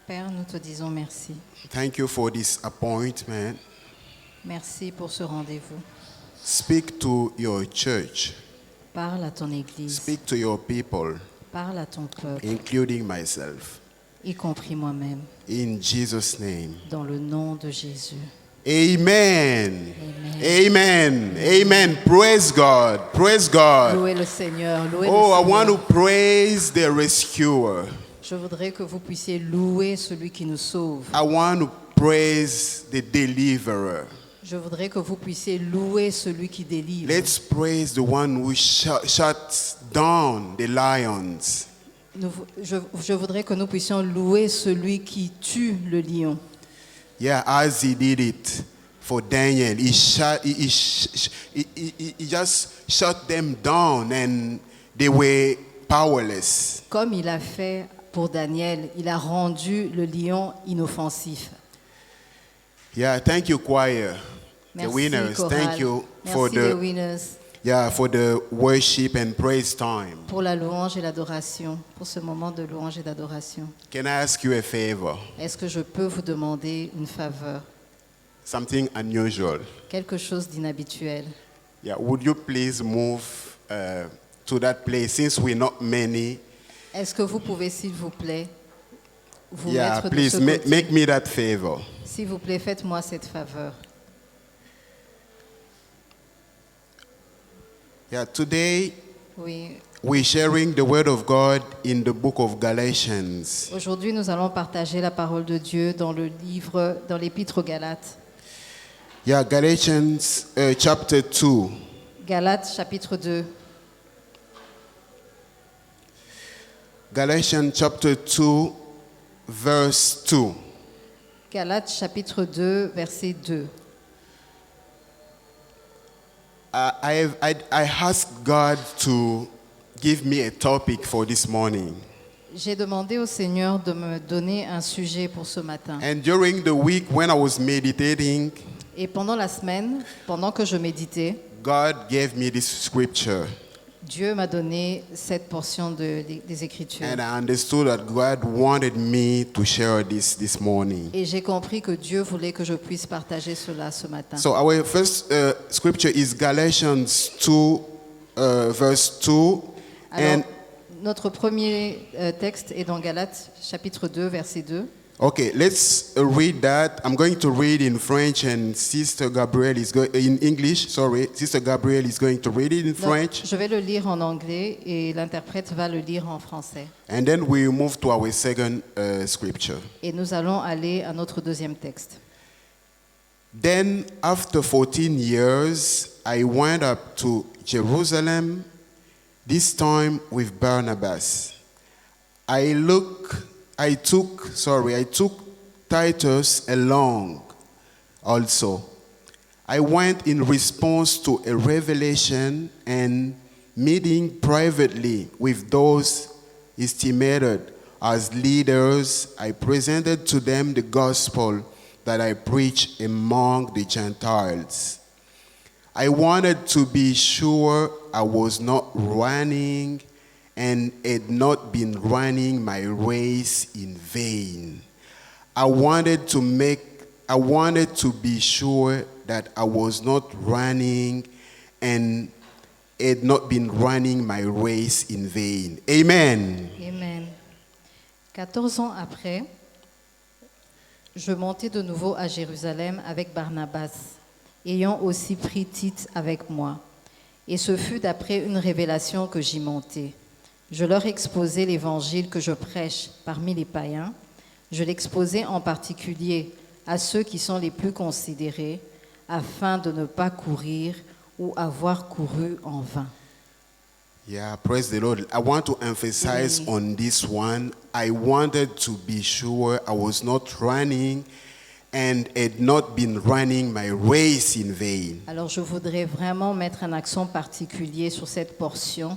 Père, nous te disons merci. Thank you for this appointment. Merci pour ce rendez-vous. Speak to your church. Parle à ton Église, Speak to your people, parle à ton peuple, including myself. y compris moi-même, In Jesus' name. dans le nom de Jésus. Amen. Amen. Amen. Amen. Praise God. Praise God. Louez le Seigneur, louez Oh, I le want to Seigneur. praise the rescuer. Je voudrais que vous puissiez louer celui qui nous sauve. I want to praise the deliverer. Je voudrais que vous puissiez louer celui qui délivre. Let's praise the one who shuts down the lions. Je voudrais que nous puissions louer celui qui tue le lion. Yeah, as he did it for Daniel, he just shut them down and they were powerless. Comme il a fait pour Daniel, il a rendu le lion inoffensif. Yeah, thank you, choir. Merci, The winners, chorale. thank you for Merci les the winners for the worship and praise time. pour la louange et l'adoration, pour ce moment de louange et d'adoration. Can I ask you a favor? Est-ce que je peux vous demander une faveur, Something unusual. quelque chose d'inhabituel? Yeah, would you please move to that place since we're not many? Est-ce que vous pouvez, s'il vous plaît, vous Yeah, mettre de please ce côté? make me that favor. S'il vous plaît, faites-moi cette faveur. Yeah, today Oui. we're sharing the word of God in the book of Galatians. Aujourd'hui, nous allons partager la parole de Dieu dans l'épître aux Galates. Yeah, Galatians chapter 2. Galates chapitre 2. Galatians chapter 2, verse 2. Galates chapitre 2, verset 2. I asked God to give me a topic for this morning. J'ai demandé au Seigneur de me donner un sujet pour ce matin. And during the week when I was meditating, Et pendant la semaine, pendant que je méditais, God gave me this scripture. Dieu m'a donné cette portion des Écritures. And I understood that God wanted me to share this morning. Et j'ai compris que Dieu voulait que je puisse partager cela ce matin. So our first scripture is Galatians 2, verse 2. Alors, And notre premier texte est dans Galates chapitre 2, verset 2. okay, let's read that. I'm going to read in French, and Sister Gabrielle is going in English. Sorry, Sister Gabrielle is going to read it in Donc, French, je vais le lire en anglais et l'interprète va le lire en français. and then we move to our second scripture. Et nous allons aller à notre deuxième texte. Then, after 14 years, I went up to Jerusalem, this time with Barnabas. I took Titus along also. I went in response to a revelation and meeting privately with those estimated as leaders. I presented to them the gospel that I preach among the Gentiles. I wanted to be sure I was not running and had not been running my race in vain. I wanted to be sure that I was not running and had not been running my race in vain. Amen. Amen. 14 ans après, je montai de nouveau à Jérusalem avec Barnabas, ayant aussi pris Tite avec moi. Et ce fut d'après une révélation que j'y montai. Je leur exposai l'évangile que je prêche parmi les païens. Je l'exposai en particulier à ceux qui sont les plus considérés, afin de ne pas courir ou avoir couru en vain. Yeah, praise the Lord. I want to emphasize on this one. I wanted to be sure I was not running and had not been running my race in vain. Alors je voudrais vraiment mettre un accent particulier sur cette portion,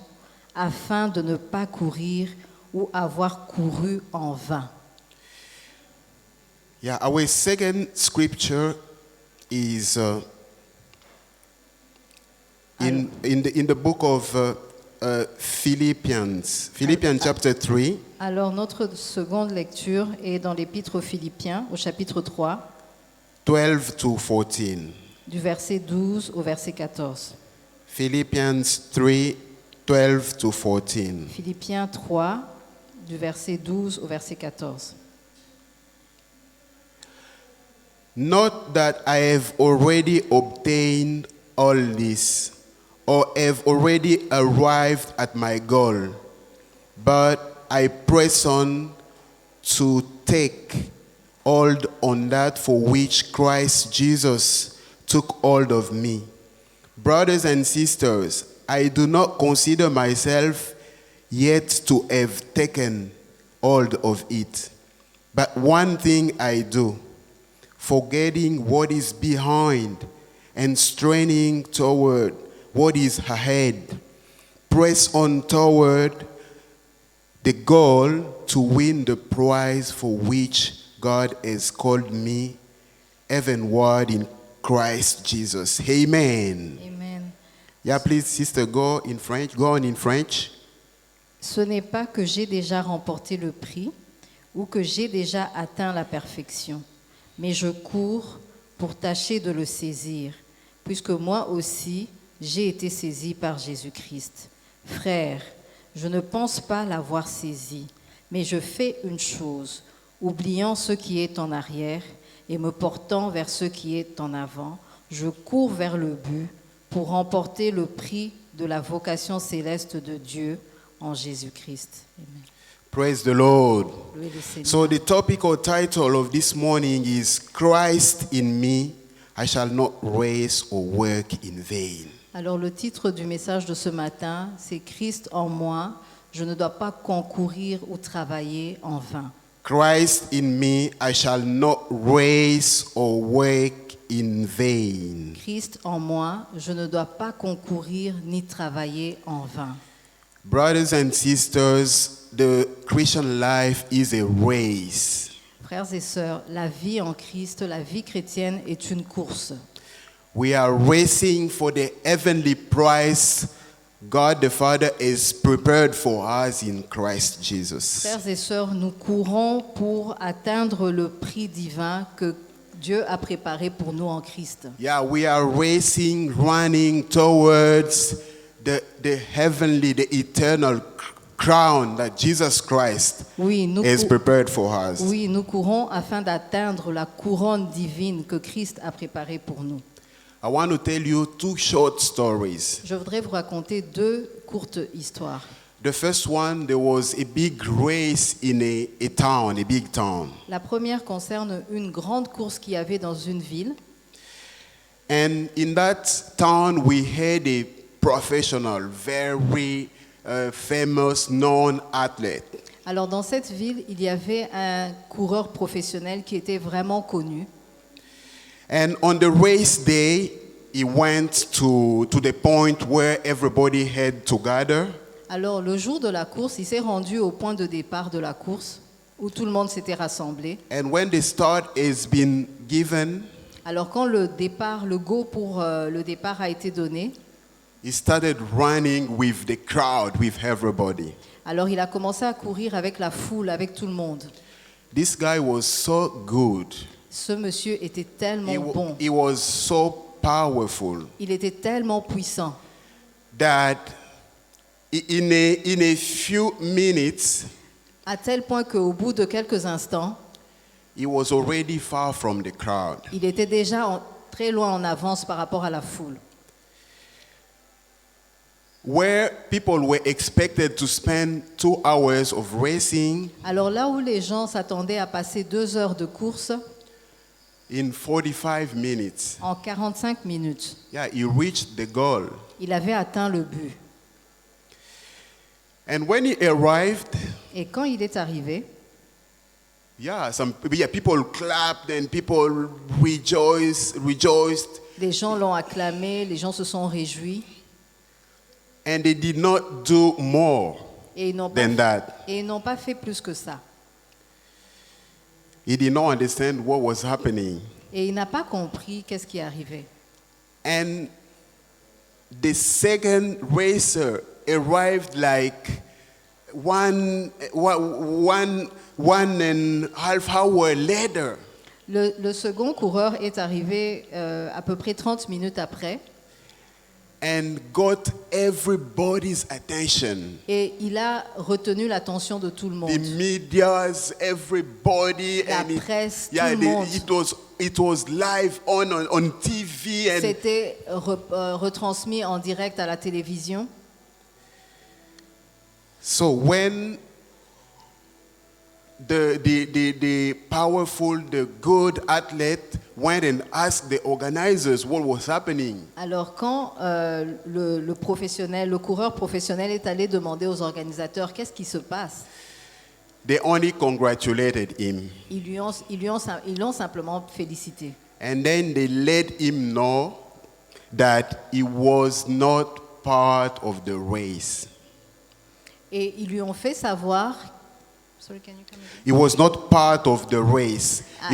afin de ne pas courir ou avoir couru en vain. Yeah, our second scripture is in the book of Philippians chapter 3. Alors notre seconde lecture est dans l'épître aux Philippiens au chapitre 3, 12 to 14. du verset 12 au verset 14. Philippians 3, 12 to 14. Philippiens 3, du verset 12 au verset 14. Not that I have already obtained all this, or have already arrived at my goal, but I press on to take hold on that for which Christ Jesus took hold of me. Brothers and sisters, I do not consider myself yet to have taken hold of it. But one thing I do, forgetting what is behind and straining toward what is ahead, press on toward the goal to win the prize for which God has called me heavenward in Christ Jesus. Amen. Amen. Yeah, please, sister, go in French. Go on in French. Ce n'est pas que j'ai déjà remporté le prix ou que j'ai déjà atteint la perfection, mais je cours pour tâcher de le saisir, puisque moi aussi j'ai été saisi par Jésus-Christ. Frères, je ne pense pas l'avoir saisi, mais je fais une chose, oubliant ce qui est en arrière et me portant vers ce qui est en avant, je cours vers le but pour remporter le prix de la vocation céleste de Dieu en Jésus-Christ. Amen. Praise the Lord. Louez le Seigneur. So the topic or title of this morning is Christ in me, I shall not race or work in vain. Alors le titre du message de ce matin, c'est Christ en moi, je ne dois pas concourir ou travailler en vain. Christ in me, I shall not race or work in vain. Christ en moi, je ne dois pas concourir ni travailler en vain. Brothers and sisters, the Christian life is a race. Frères et sœurs, la vie en Christ, la vie chrétienne est une course. We are racing for the heavenly prize God the Father is prepared for us in Christ Jesus. Frères et sœurs, nous courons pour atteindre le prix divin que Dieu a préparé pour nous en Christ. Yeah, we are racing, running towards the heavenly, the eternal crown that Jesus Christ Oui, is prepared for us. oui, nous courons afin d'atteindre la couronne divine que Christ a préparée pour nous. I want to tell you two short stories. Je voudrais vous raconter deux courtes histoires. The first one, there was a big race in a town, a big town. La première concerne une grande course qu'il y avait dans une ville. And in that town, we had a professional, very famous, known athlete. Alors dans cette ville, il y avait un coureur professionnel qui était vraiment connu. And on the race day, he went to the point where everybody had to gather. Alors le jour de la course, il s'est rendu au point de départ de la course où tout le monde s'était rassemblé. And when the start has been given, Alors quand le départ, le go pour le départ a été donné, he started running with the crowd, with everybody. alors il a commencé à courir avec la foule, avec tout le monde. This guy was so good. Ce monsieur était tellement bon, He was so powerful il était tellement puissant that in a few minutes, à tel point qu'au bout de quelques instants, he was already far from the crowd. il était déjà très loin en avance par rapport à la foule. Where people were expected to spend 2 hours of racing, Alors là où les gens s'attendaient à passer 2 heures de course, in 45 minutes, en 45 minutes, yeah, he reached the goal. il avait atteint le but. And when he arrived, Et quand il est arrivé, people clapped and people rejoiced, les gens l'ont acclamé, les gens se sont réjouis. and they did not do more Et ils n'ont than pas, that. et ils n'ont pas fait plus que ça. He did not understand what was happening. Et il n'a pas compris qu'est-ce qui arrivait. And the second racer arrived like one and a half hour later, Le second coureur est arrivé à peu près 30 minutes après and got everybody's attention. et il a retenu l'attention de tout le The monde. medias, everybody, La and presse, tout le monde. it was live on TV, and C'était retransmis en direct à la télévision. so when the powerful, the good athlete went and asked the organizers what was happening, Alors quand le professionnel, le coureur professionnel est allé demander aux organisateurs qu'est-ce qui se passe, they only congratulated him. ils l'ont simplement félicité. And then they let him know that he was not part of the race. Et ils lui ont fait savoir. Sorry, can you come again? He was not part of the race. Ah.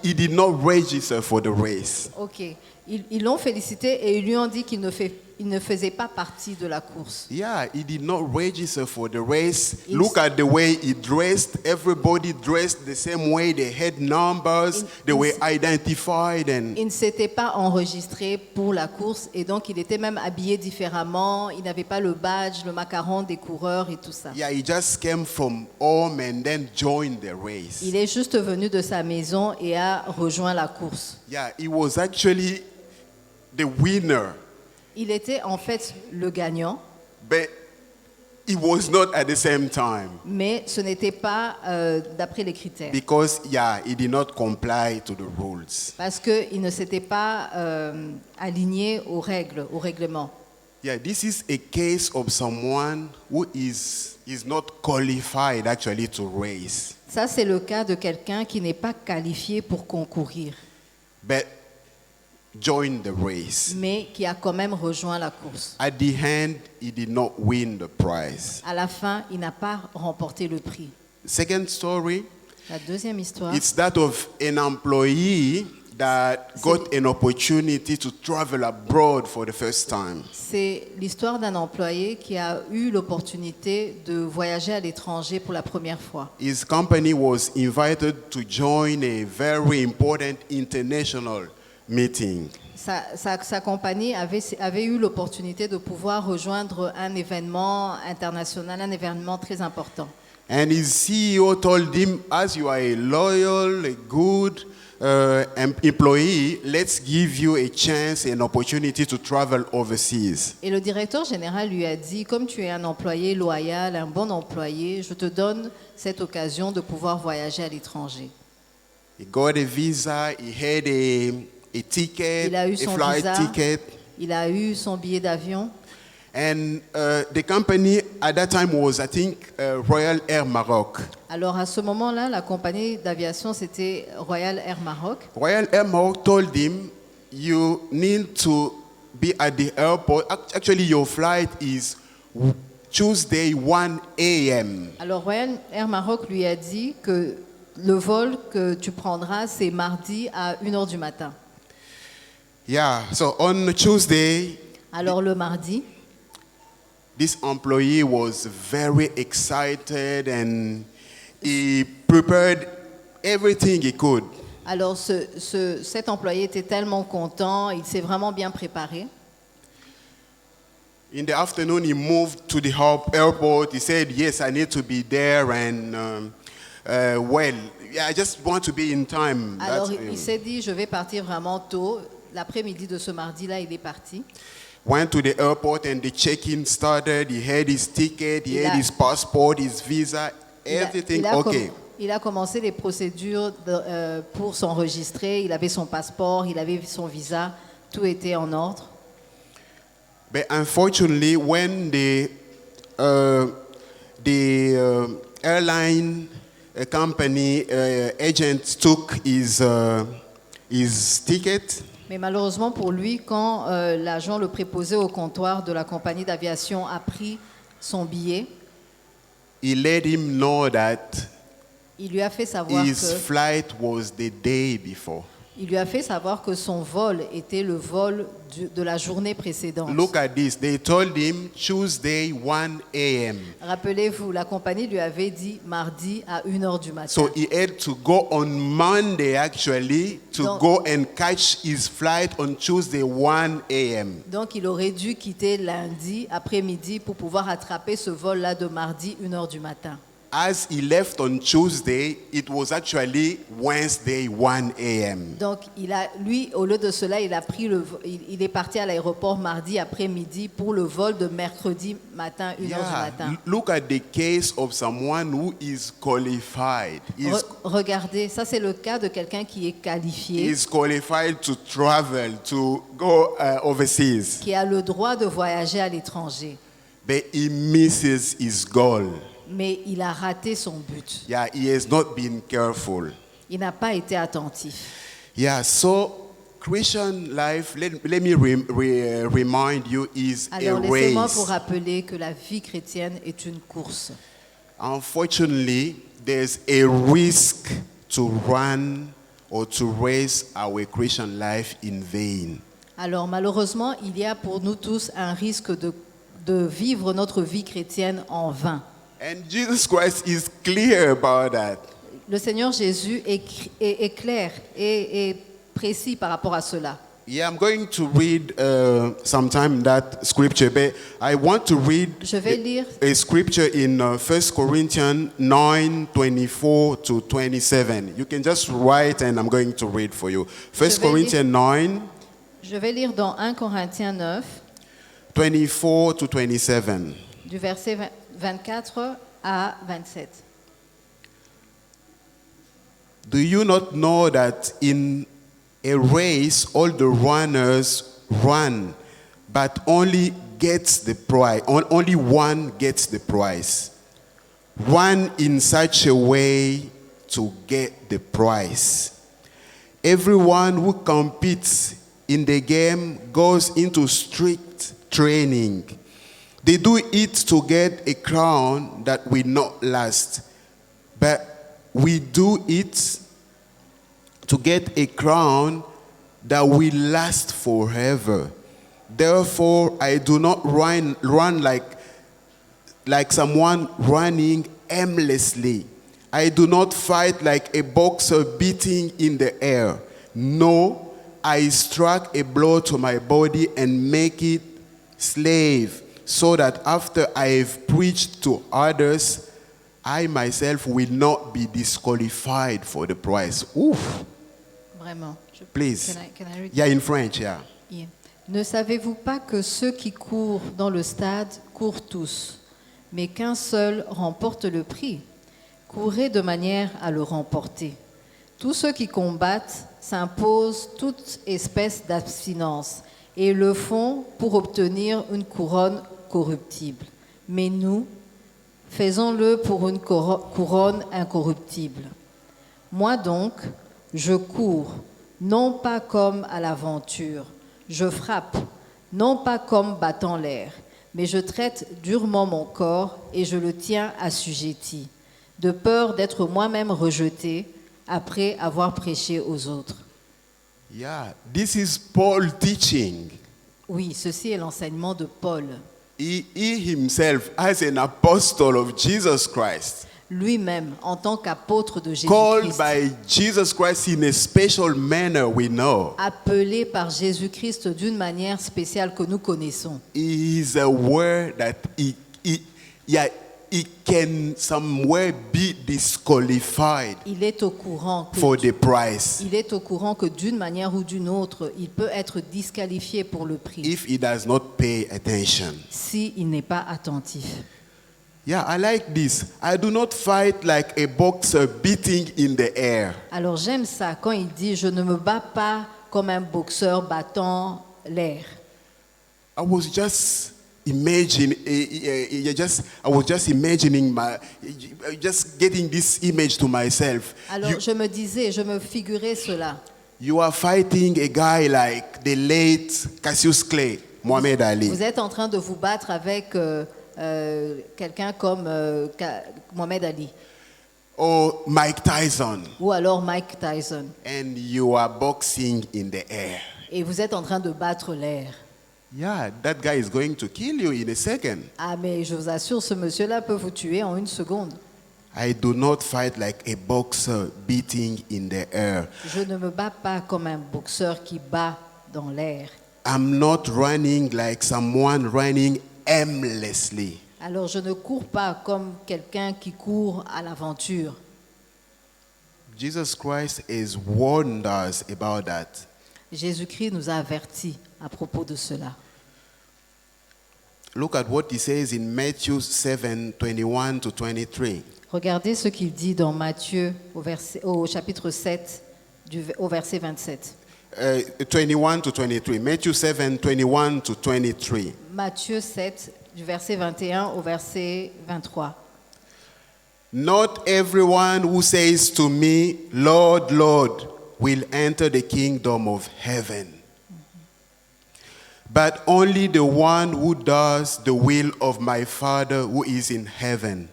He did not register for the race. Ok. Ils l'ont félicité et ils lui ont dit qu'il ne faisait pas partie de la course. Yeah, he did not register for the race. It's- Look at the way he dressed. Everybody dressed the same way. They had numbers. They were identified, and Il ne s'était pas enregistré pour la course et donc il était même habillé différemment. Il n'avait pas le badge, le macaron des coureurs et tout ça. yeah, he just came from home and then joined the race. Il est juste venu de sa maison et a rejoint la course. Yeah, he was actually the winner, Il était en fait le gagnant, but he was not at the same time mais ce n'était pas d'après les critères. because he did not comply to the rules. Parce qu'il ne s'était pas aligné aux règles, au règlement. Yeah, this is a case of someone who is not qualified actually to race, Ça, c'est le cas de quelqu'un qui n'est pas qualifié pour concourir, but joined the race. mais qui a quand même rejoint la course. At the end, he did not win the prize. À la fin, il n'a pas remporté le prix. Second story, La deuxième histoire, it's that of an employee that got an opportunity to travel abroad for the first time. c'est l'histoire d'un employé qui a eu l'opportunité de voyager à l'étranger pour la première fois. His company was invited to join a very important international meeting. Sa compagnie avait eu l'opportunité de pouvoir rejoindre un événement international, un événement très important. And his CEO told him, as you are a loyal, a good employee, let's give you a chance, an opportunity to travel overseas. Et le directeur général lui a dit, comme tu es un employé loyal, un bon employé, je te donne cette occasion de pouvoir voyager à l'étranger. He got a visa, he had a ticket, Il a eu a son flight visa. ticket. Il a eu son billet d'avion. And the company at that time was, I think, Royal Air Maroc. Alors à ce moment-là, la compagnie d'aviation, c'était Royal Air Maroc. Royal Air Maroc told him, you need to be at the airport. Actually, your flight is Tuesday 1 a.m. Alors Royal Air Maroc lui a dit que le vol que tu prendras, c'est mardi à 1h du matin. Yeah, so on Tuesday, Alors le mardi, this employee was very excited and he prepared everything he could. alors cet employé était tellement content, il s'est vraiment bien préparé. In the afternoon, he moved to the airport. He said, yes, I need to be there, and I just want to be in time. Alors il s'est dit, je vais partir vraiment tôt. L'après-midi de ce mardi-là, il est parti. Went to the airport and the check-in started. He had his ticket, he Il had a- his passport, his visa, everything okay. Il a commencé les procédures pour s'enregistrer. Il avait son passeport, il avait son visa, tout était en ordre. But unfortunately, when the airline company agent took his ticket, Mais malheureusement pour lui, quand l'agent le préposé au comptoir de la compagnie d'aviation a pris son billet, he let him know that il lui a fait savoir his que flight was the day before. Il lui a fait savoir que son vol était le vol de la journée précédente. Look at this. They told him Tuesday 1 a.m. Rappelez-vous, la compagnie lui avait dit mardi à 1h du matin. So he had to go on Monday actually to Donc- go and catch his flight on Tuesday 1 a.m. Donc il aurait dû quitter lundi après-midi pour pouvoir attraper ce vol-là de mardi 1h du matin. As he left on Tuesday, it was actually Wednesday 1 a.m. Donc lui, au lieu de cela, il est parti à l'aéroport mardi après-midi pour le vol de mercredi matin 1h du matin. Look at the case of someone who is qualified. Regardez, ça c'est le cas de quelqu'un qui est qualifié, Is qualified to travel, to go overseas. qui a le droit de voyager à l'étranger, But he misses his goal. mais il a raté son but. Yeah, he has not been careful. Il n'a pas été attentif. Yeah, so Christian life, let me remind you, is Alors a laissez-moi vous race. rappeler que la vie chrétienne est une course. Unfortunately, there's a risk to run or to race our Christian life in vain. Alors malheureusement, il y a pour nous tous un risque de vivre notre vie chrétienne en vain. And Jesus Christ is clear about that. Le Seigneur Jésus est clair et précis par rapport à cela. Yeah, I'm going to read sometime that scripture, but I want to read Je vais lire a scripture in 1 Corinthians 9, 24 to 27. You can just write and I'm going to read for you. 1 vais Corinthians 9, Je vais lire dans 1 Corinthiens 9, 24 to 27. du verset 24 à 27. Do you not know that in a race all the runners run, but only gets the prize? Only one gets the prize. Run in such a way to get the prize. Everyone who competes in the game goes into strict training. They do it to get a crown that will not last, but we do it to get a crown that will last forever. Therefore, I do not run like someone running aimlessly. I do not fight like a boxer beating in the air. No, I strike a blow to my body and make it slave, so that after I have preached to others, I myself will not be disqualified for the prize. Oof. Vraiment. Please. Can I read? Yeah, in French, yeah. Yeah. Ne savez-vous pas que ceux qui courent dans le stade courent tous, mais qu'un seul remporte le prix? Courez de manière à le remporter. Tous ceux qui combattent s'imposent toute espèce d'abstinence et le font pour obtenir une couronne corruptible. Mais nous, faisons-le pour une couronne incorruptible. Moi donc, je cours, non pas comme à l'aventure. Je frappe, non pas comme battant l'air, mais je traite durement mon corps et je le tiens assujetti, de peur d'être moi-même rejeté après avoir prêché aux autres. Yeah, this is Paul teaching. Oui, ceci est l'enseignement de Paul. He himself, as an apostle of Jesus Christ, Lui-même, en tant qu'apôtre de called Jésus-Christ, by Jesus Christ in a special manner we know. appelé par Jésus-Christ d'une manière spéciale que nous connaissons. He is aware that he can somewhere be disqualified Il est au courant que for the prize il est au courant que d'une manière ou d'une autre, il peut être disqualifié pour le prix if he does not pay attention. s'il n'est pas attentif. Yeah, I like this. I do not fight like a boxer beating in the air. Alors j'aime ça quand il dit « Je ne me bats pas comme un boxeur battant l'air ». I was just imagining just getting this image to myself. Alors je me figurais cela. You are fighting a guy like the late Cassius Clay, Muhammad Ali. Vous êtes en train de vous battre avec quelqu'un comme Mohamed Ali. or Mike Tyson, ou alors Mike Tyson, and you are boxing in the air. et vous êtes en train de battre l'air. Yeah, that guy is going to kill you in a second. Ah, mais je vous assure, ce monsieur-là peut vous tuer en une seconde. I do not fight like a boxer beating in the air. Je ne me bats pas comme un boxeur qui bat dans l'air. I'm not running like someone running aimlessly. Alors je ne cours pas comme quelqu'un qui court à l'aventure. Jesus Christ has warned us about that. Jésus-Christ nous a avertis à propos de cela. Look at what he says in Matthew 7:21 to 23. Regardez ce qu'il dit dans Matthieu au chapitre 7, au verset 27. 21 to 23. Matthew 7:21 to 23. Matthieu 7, du verset 21 au verset 23. Not everyone who says to me, Lord, Lord, will enter the kingdom of heaven, but only the one who does the will of my Father who is in heaven.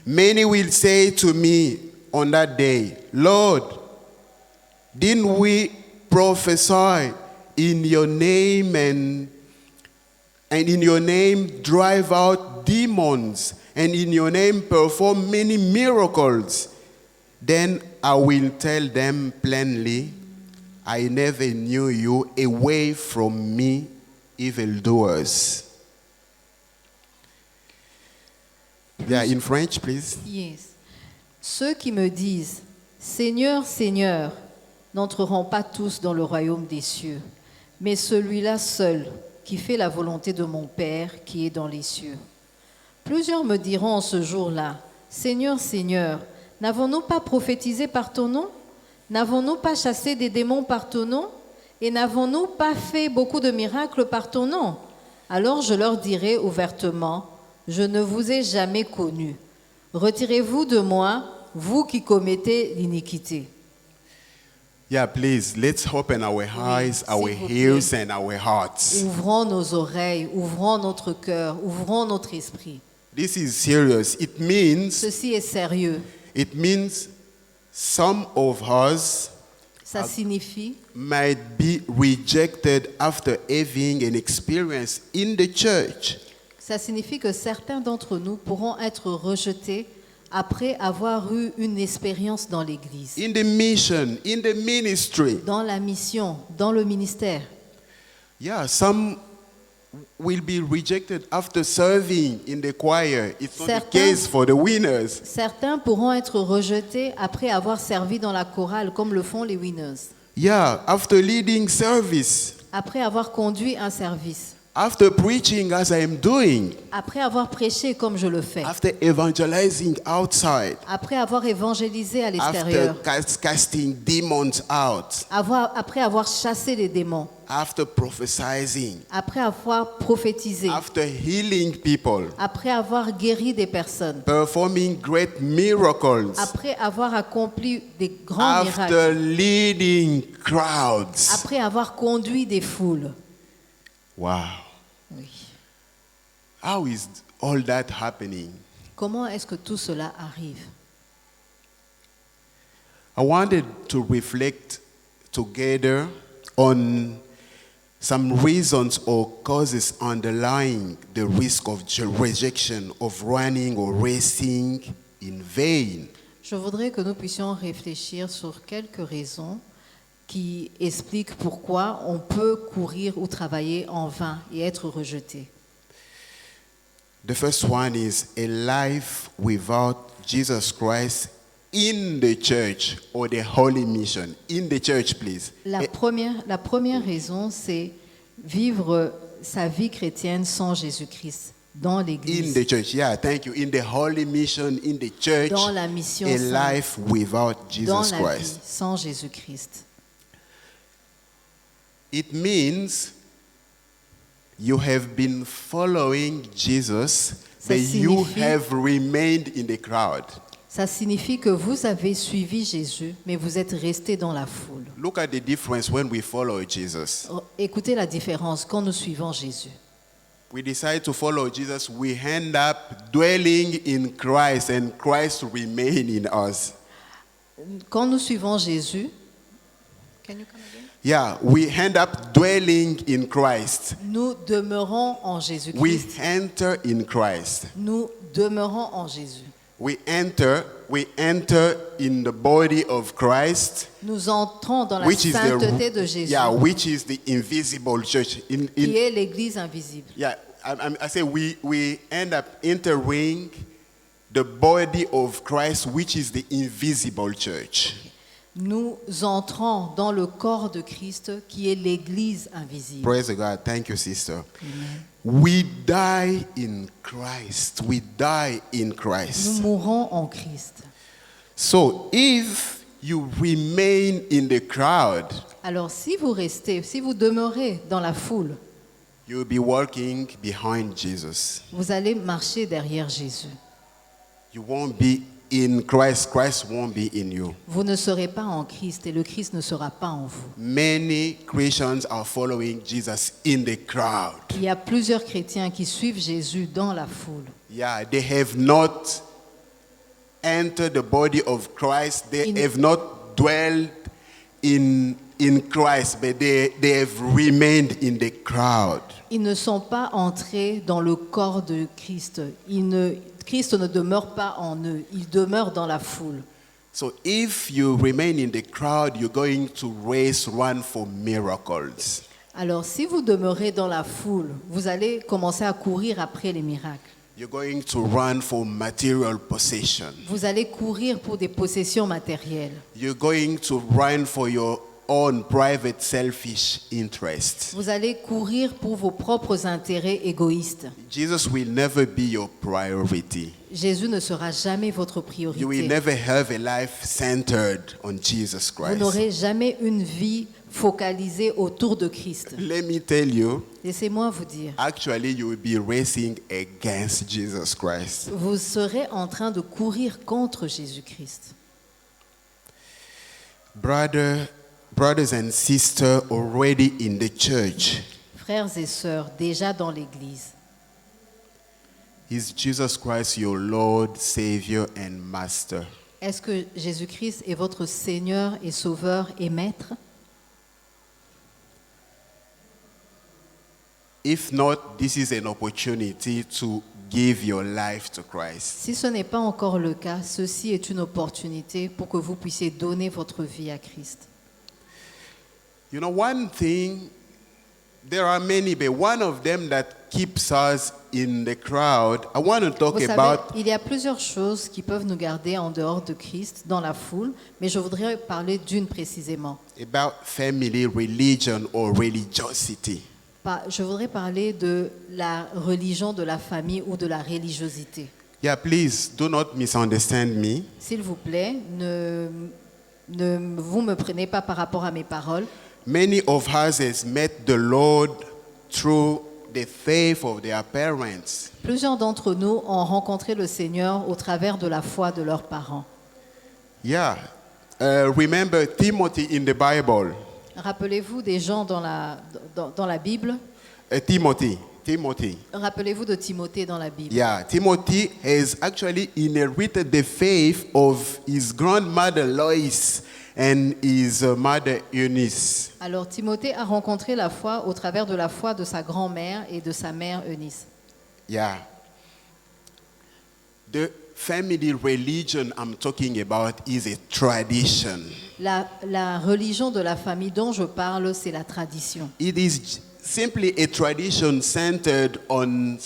Many will say to me on that day, Lord, didn't we prophesy in your name and in your name drive out demons and in your name perform many miracles? Then I will tell them plainly, I never knew you. Away from me, evildoers. Yeah, in French, please. Yes. Ceux qui me disent, Seigneur, Seigneur, n'entreront pas tous dans le royaume des cieux, mais celui-là seul qui fait la volonté de mon Père qui est dans les cieux. Plusieurs me diront en ce jour-là, Seigneur, Seigneur, n'avons-nous pas prophétisé par ton nom? N'avons-nous pas chassé des démons par ton nom? Et n'avons-nous pas fait beaucoup de miracles par ton nom? Alors je leur dirai ouvertement, je ne vous ai jamais connus. Retirez-vous de moi, vous qui commettez l'iniquité. Yeah, please, let's open our eyes, s'il our vous plaît. ears, and our hearts. Ouvrons nos oreilles, ouvrons notre cœur, ouvrons notre esprit. This is serious. It means Ceci est sérieux. some of us Ça signifie might be rejected after having an experience in the church. Ça signifie que certains d'entre nous pourront être rejetés après avoir eu une expérience dans l'Église, In the mission, in the ministry. dans la mission, dans le ministère. Yeah, some will be rejected after serving in the choir. It's not the Certains- case for the winners. Certains pourront être rejetés après avoir servi dans la chorale, comme le font les winners, Yeah, after leading service, après avoir conduit un service, after preaching as I am doing, après avoir prêché comme je le fais, after evangelizing outside, après avoir évangélisé à after l'extérieur, casting demons out, après avoir chassé les démons, after prophesying, après avoir prophétisé, after healing people, après avoir guéri des personnes, performing great miracles, après avoir accompli des grands miracles, after leading crowds. après avoir conduit des foules. Wow. Oui. How is all that happening? Comment est-ce que tout cela arrive? I wanted to reflect together on some reasons or causes underlying the risk of rejection, of running or racing in vain. Je voudrais que nous puissions réfléchir sur quelques raisons qui expliquent pourquoi on peut courir ou travailler en vain et être rejeté. The first one is a life without Jesus Christ in the church or the holy mission. In the church, please. La première raison, c'est vivre sa vie chrétienne sans Jésus-Christ dans In l'Église, the church, yeah, thank you. In the holy mission, in the church, dans la mission a sainte, life without dans Jesus la vie Christ. sans Jésus-Christ. It means you have been following Jesus, Ça but you signifie- have remained in the crowd. Ça signifie que vous avez suivi Jésus, mais vous êtes resté dans la foule. Look at the difference when we follow Jesus. Écoutez la différence quand nous suivons Jésus. we decide to follow Jesus, we end up dwelling in Christ and Christ remain in us. Quand nous suivons Jésus, can you come again? Yeah, we end up dwelling in Christ. Nous demeurons en We Jésus-Christ. enter in Christ. Nous demeurons en Jésus. We enter in the body of Christ, Nous entrons dans la which is sainteté de Jésus, which is the invisible church. qui est l'Église invisible. Yeah, I say we end up entering the body of Christ, which is the invisible church. Nous entrons dans le corps de Christ, qui est l'Église invisible. Praise God. Thank you, sister. We die in Christ. We die in Nous Christ. mourons en Christ. So if you remain in the crowd, Alors si vous restez, si vous demeurez dans la foule, you'll be walking behind Jesus. vous allez marcher derrière Jésus. You won't be in Christ. Christ won't be in you. Vous ne serez pas en Christ et le Christ ne sera pas en vous. Many Christians are following Jesus in the crowd. Il y a plusieurs chrétiens qui suivent Jésus dans la foule. Yeah, they have not entered the body of Christ. They In- have not dwelled in Christ, but they have remained in the crowd. Ils ne sont pas entrés dans le corps de Christ. Christ ne demeure pas en eux. Il demeure dans la foule. So if you remain in the crowd, you're going to run for miracles. Alors, si vous demeurez dans la foule, vous allez commencer à courir après les miracles. You're going to run for material possession. Vous allez courir pour des possessions matérielles. You're going to run for your own private selfish interests. Vous allez courir pour vos propres intérêts égoïstes. Jesus will never be your priority. Jésus ne sera jamais votre You will priorité. never have a life centered on Jesus Vous Christ. n'aurez jamais une vie focalisée autour de Christ. Let me tell you, Laissez-moi vous dire, actually you will be racing against Jesus Christ. vous serez en train de courir contre Jésus-Christ. Brothers and sisters already in the church, Frères et sœurs, déjà dans l'Église, is Jesus Christ your Lord, Savior and Master? est-ce que Jésus-Christ est votre Seigneur et Sauveur et Maître? If not, this is an opportunity to give your life to Christ. Si ce n'est pas encore le cas, ceci est une opportunité pour que vous puissiez donner votre vie à Christ. You know, one thing, there are many, but one of them that keeps us in the crowd, I want to talk Vous savez, about il y a plusieurs choses qui peuvent nous garder en dehors de Christ, dans la foule, mais je voudrais parler d'une précisément. family, religion, or religiosity. Je voudrais parler de la religion de la famille ou de la religiosité. Yeah, please do not misunderstand me. S'il vous plaît, ne vous me prenez pas par rapport à mes paroles. Many of us has met the Lord through the faith of their parents. Plusieurs d'entre nous ont rencontré le Seigneur au travers de la foi de leurs parents. Yeah. Remember Timothy in the Bible. Rappelez-vous des gens dans la Bible. Timothy. Rappelez-vous de Timothée dans la Bible. Yeah, Timothy has actually inherited the faith of his grandmother Lois and his mother Eunice. Alors Timothée a rencontré la foi au travers de la foi de sa grand-mère et de sa mère Eunice. Yeah. The family religion I'm talking about is a tradition. La religion de la famille dont je parle, c'est la tradition. It is simply a tradition centered on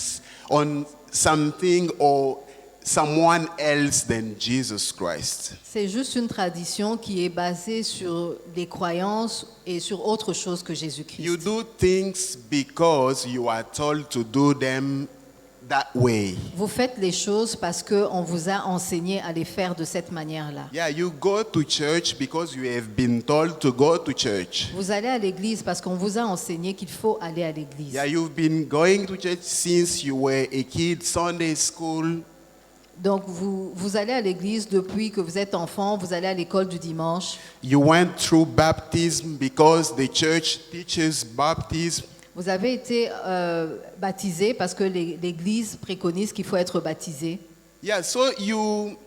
something or someone else than Jesus Christ. C'est juste une tradition qui est basée sur des croyances et sur autre chose que Jésus-Christ. You do things because you are told to do them that way. Vous faites les choses parce qu'on vous a enseigné à les faire de cette manière-là. Yeah, you go to church because you have been told to go to church. Vous allez à l'église parce qu'on vous a enseigné qu'il faut aller à l'église. Yeah, you've been going to church since you were a kid, Sunday school. Donc vous allez à l'église depuis que vous êtes enfant, vous allez à l'école du dimanche. You went through baptism because the church teaches baptism. Vous avez été baptisé parce que l'Église préconise qu'il faut être baptisé. Yeah, so you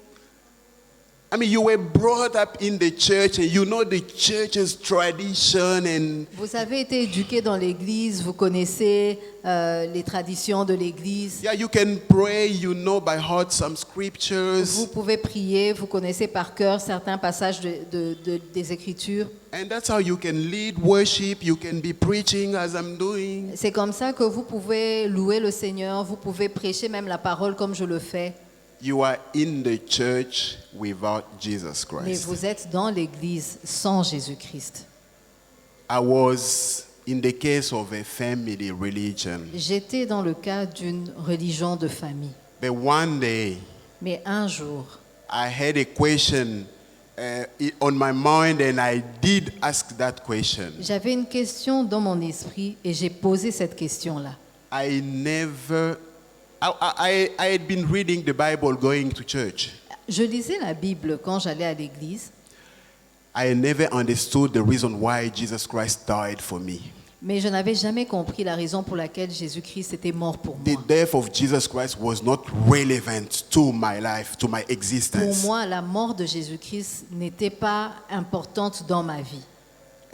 were brought up in the church and you know the church's tradition and Vous avez été éduqué dans l'Église, vous connaissez les traditions de l'Église. yeah, you can pray, you know by heart some scriptures. Vous pouvez prier, vous connaissez par cœur certains passages des Écritures. And that's how you can lead worship, you can be preaching as I'm doing. C'est comme ça que vous pouvez louer le Seigneur, vous pouvez prêcher même la parole comme je le fais. You are in the church without Jesus Mais Christ. vous êtes dans l'Église sans Jésus-Christ. I was in the case of a family religion. J'étais dans le cas d'une religion de famille. But one day, Mais un jour, I had a question on my mind and I did ask that question. j'avais une question dans mon esprit et j'ai posé cette question-là. I had been reading the Bible going to church. Je lisais la Bible quand j'allais à l'église, I never understood the reason why Jesus Christ died for me. mais je n'avais jamais compris la raison pour laquelle Jésus-Christ était mort pour The moi. death of Jesus Christ was not relevant to my life, to my Pour existence. moi, la mort de Jésus-Christ n'était pas importante dans ma vie.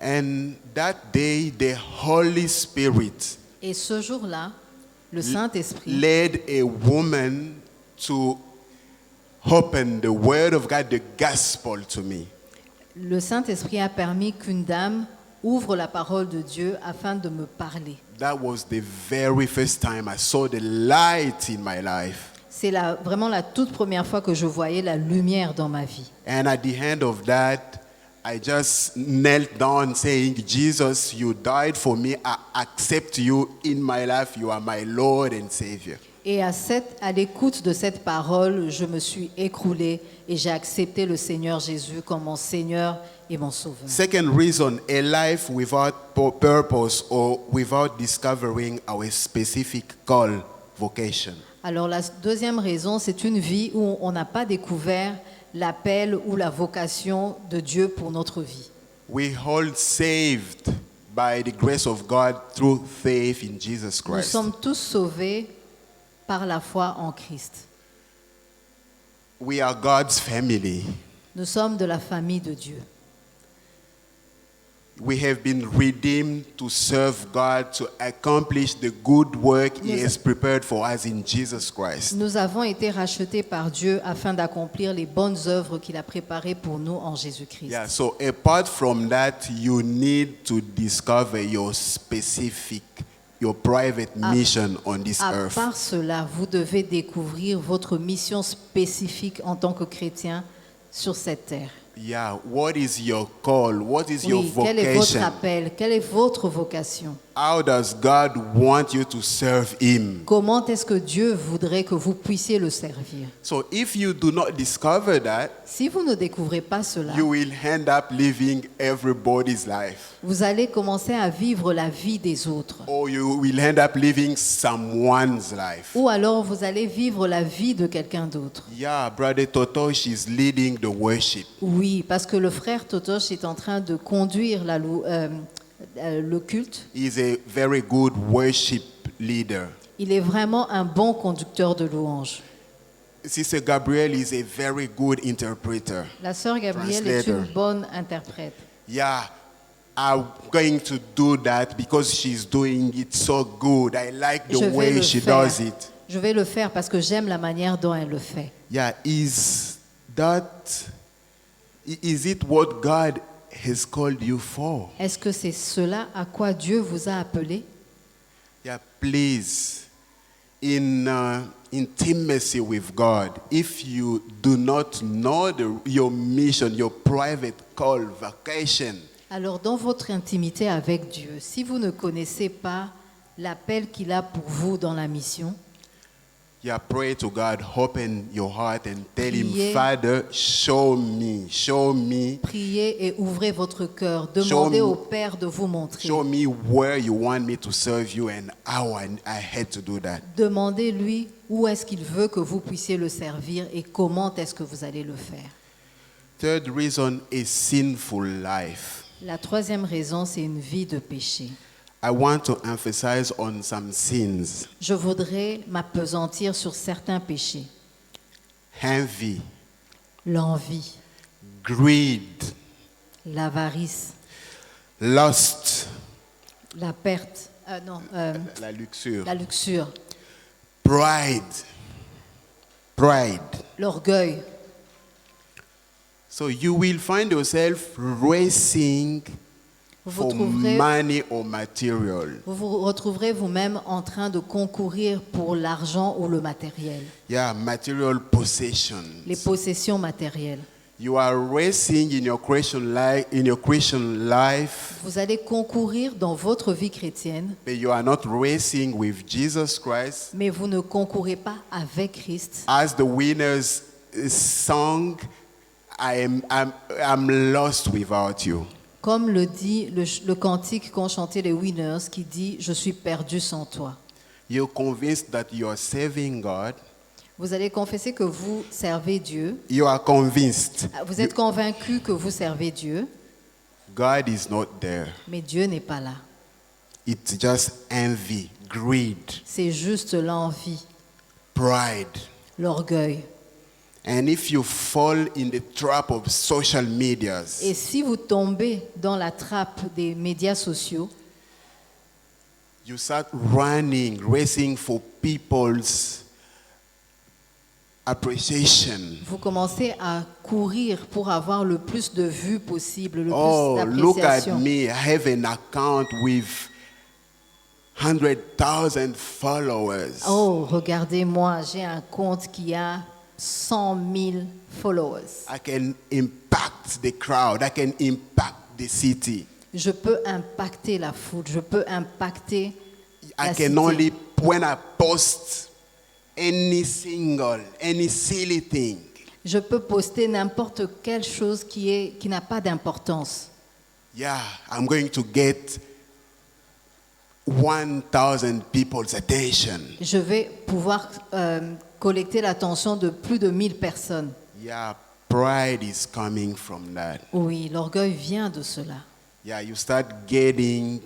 And that day, the Holy Spirit Et ce jour-là, le Saint-Esprit led a woman to open the Word of God, the gospel to me. Le Saint-Esprit a permis qu'une dame ouvre la parole de Dieu afin de me parler. That was the very first time I saw the light in my life. C'est vraiment la toute première fois que je voyais la lumière dans ma vie. And at the end of that, I just knelt down saying, Jesus, you died for me. I accept you in my life. You are my Lord and Savior. Et à l'écoute de cette parole, je me suis écroulée et j'ai accepté le Seigneur Jésus comme mon Seigneur et mon Sauveur. Second reason, a life without purpose or without discovering our specific call, vocation. Alors la deuxième raison, c'est une vie où on n'a pas découvert l'appel ou la vocation de Dieu pour notre vie. We all saved by the grace of God through faith in Jesus Nous Christ. sommes tous sauvés par la foi en Christ. We are God's family. Nous sommes de la famille de Dieu. We have been redeemed to serve God, to accomplish the good work He has prepared for us in Jesus Christ. Nous avons été rachetés par Dieu afin d'accomplir les bonnes œuvres qu'il a préparées pour nous en Jésus-Christ. Yeah, so apart from that, you need to discover your specific, your private mission on this À earth. part cela, vous devez découvrir votre mission spécifique en tant que chrétien sur cette terre. Yeah, what is your call? What is your Oui, quel est votre vocation? appel? Quelle est votre vocation? How does God want you to serve Him? Comment est-ce que Dieu voudrait que vous puissiez le servir? So if you do not discover that, Si vous ne découvrez pas cela, you will end up living everybody's life. vous allez commencer à vivre la vie des autres. Or you will end up living someone's life. Ou alors vous allez vivre la vie de quelqu'un d'autre. Yeah, Brother Totosh is leading the worship. Oui, parce que le frère Totosh est en train de conduire le culte. He's a very good worship leader. Il est vraiment un bon conducteur de louanges. Sister Gabrielle is a very good interpreter. La sœur Gabrielle est Translator. une bonne interprète. Yeah, I'm going to do that because she's doing it so good. I like the Je vais way le she faire. does it. Je vais le faire parce que j'aime la manière dont elle le fait. Yeah, is it what God has called you for? Est-ce que c'est cela à quoi Dieu vous a appelé? Yeah, please, in intimacy with God, if you do not know your mission, your private call, vocation, Alors dans votre intimité avec Dieu, si vous ne connaissez pas l'appel qu'il a pour vous dans la mission, yeah, pray to God, open your heart and tell Priez. Him, Father, show me, priez et ouvrez votre cœur. Show Demandez me- au Père de vous montrer. show me where you want me to serve you and how I had to do that. Demandez-lui où est-ce qu'il veut que vous puissiez le servir et comment est-ce que vous allez le faire. Third reason is sinful life. La troisième raison, c'est une vie de péché. I want to emphasize on some sins. Je voudrais m'appesantir sur certains péchés. Envy, L'envie, greed, l'avarice, lust, la perte, la luxure, la luxure, pride, l'orgueil. So you will find yourself racing Vous for money or material. vous retrouverez vous-même en train de concourir pour l'argent ou le matériel, Yeah, material possessions. les possessions matérielles. You are racing in your Christian life, Vous allez concourir dans votre vie chrétienne, but you are not racing with Jesus Christ. mais vous ne concourez pas avec Christ. As the winners song, I'm lost without you. Comme le dit le cantique qu'ont chanté les Winners qui dit « Je suis perdu sans toi ». You're convinced that you are serving God. Vous allez confesser que vous servez Dieu. You are convinced. Vous êtes convaincu que vous servez Dieu, God is not there. mais Dieu n'est pas là. It's just envy, greed, C'est juste l'envie, pride. l'orgueil. And if you fall in the trap of social medias, Et si vous tombez dans la trappe des médias sociaux, you start racing for people's appreciation. vous commencez à courir pour avoir le plus de vues possible, le Oh, plus look at d'appréciation. me. I have an account with 100,000 followers. Oh, regardez-moi, j'ai un compte qui a 100 000 followers. I can impact the crowd. I can impact the city. Je peux impacter la foule, je peux impacter la I cité. can only, when I post any silly thing, Je peux poster n'importe quelle chose qui n'a pas d'importance. yeah, I'm going to get 1,000 people's attention. Je vais pouvoir collecter l'attention de plus de 1000 personnes. Yeah, pride is coming from that. Oui, l'orgueil vient de cela. Yeah, you start getting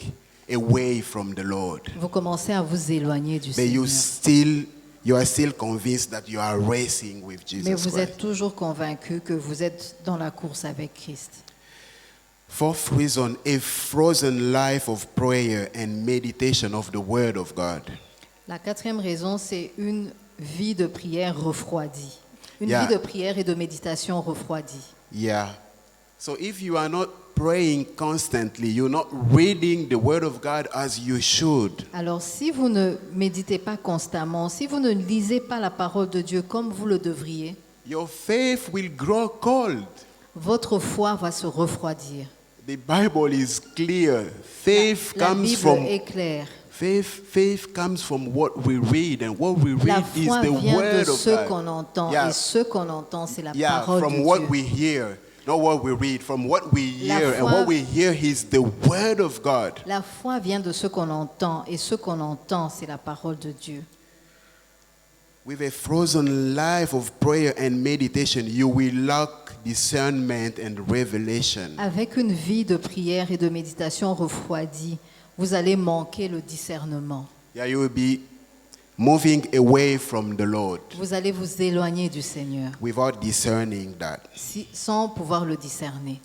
away from the Lord. Vous commencez à vous éloigner du But Seigneur. you are still convinced that you are racing with Mais Jesus vous êtes Christ. toujours convaincu que vous êtes dans la course avec Christ. Fourth reason, a frozen life of prayer and meditation of the Word of God. La quatrième raison, c'est une vie de prière refroidie. Une Yeah. vie de prière et de méditation refroidie. Yeah. So if you are not praying constantly, you're not reading the Word of God as you should, Alors, si vous ne méditez pas constamment, si vous ne lisez pas la parole de Dieu comme vous le devriez, your faith will grow cold. votre foi va se refroidir. The Bible is clear. Faith La comes Bible from est claire. faith comes from what we read, and what we La read is foi the vient de Word of ce qu'on God. entend. Yeah. Et ce qu'on entend, c'est la Yeah, parole from de what Dieu. we hear, not what we read. From what we La hear, and foi- what we hear is the Word of God. La foi vient de ce qu'on entend. Et ce qu'on entend, c'est la parole de Dieu. With a frozen life of prayer and meditation, you will lack discernment and revelation. Avec une vie de prière et de méditation refroidie, vous allez manquer le discernement. Yeah, you will be moving away from the Lord Vous allez vous éloigner du Seigneur without discerning that. sans pouvoir le discerner.